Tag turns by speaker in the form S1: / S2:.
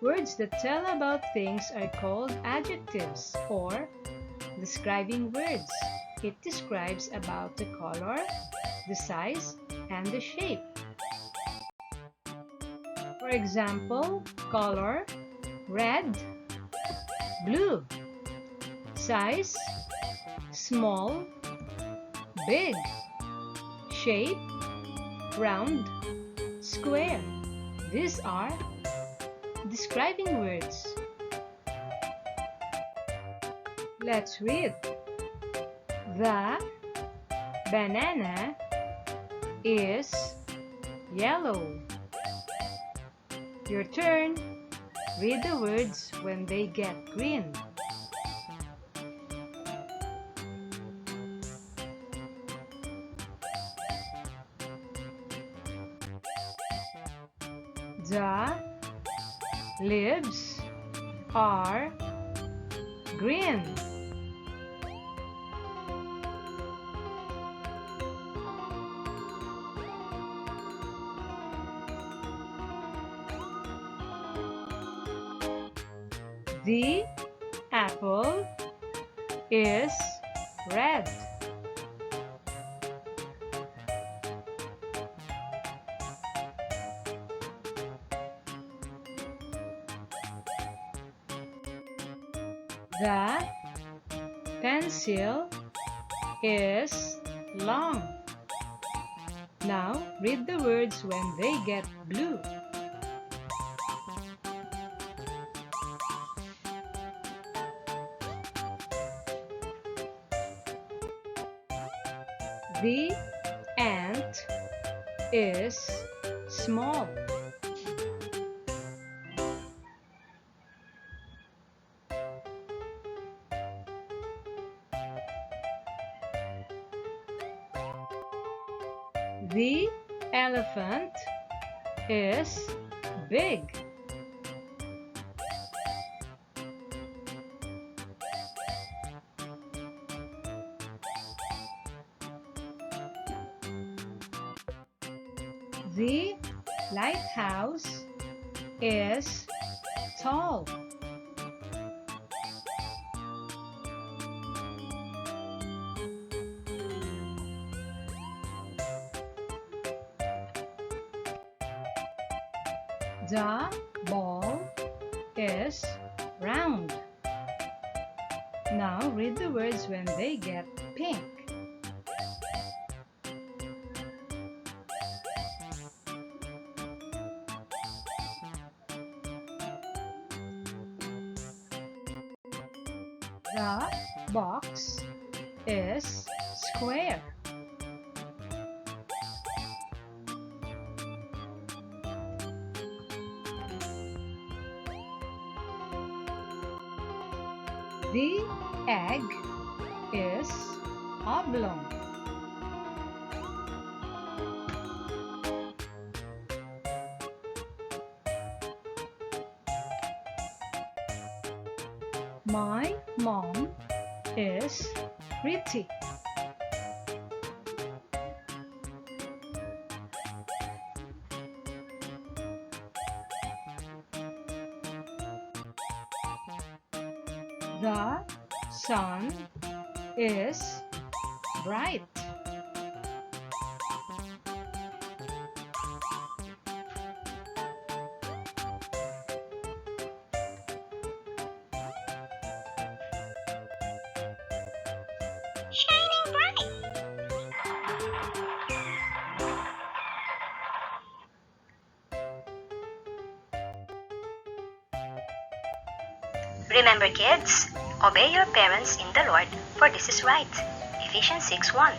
S1: Words that tell about things are called adjectives or describing words. It describes about the color, the size, and the shape. For example, color, red, blue. Size, small, big. Shape, round, square. These are describing words. Let's read. The banana is yellow. Your turn. Read the words when they get green. The leaves are green. The apple is red. The pencil is long. Now read the words when they get blue. The ant is small. The elephant is big. The lighthouse is tall. The ball is round. Now read the words when they get pink. The box is square. The egg is oblong. My mom is pretty. The sun is bright.
S2: Shining bright. Remember, kids, obey your parents in the Lord, for this is right. Ephesians 6:1.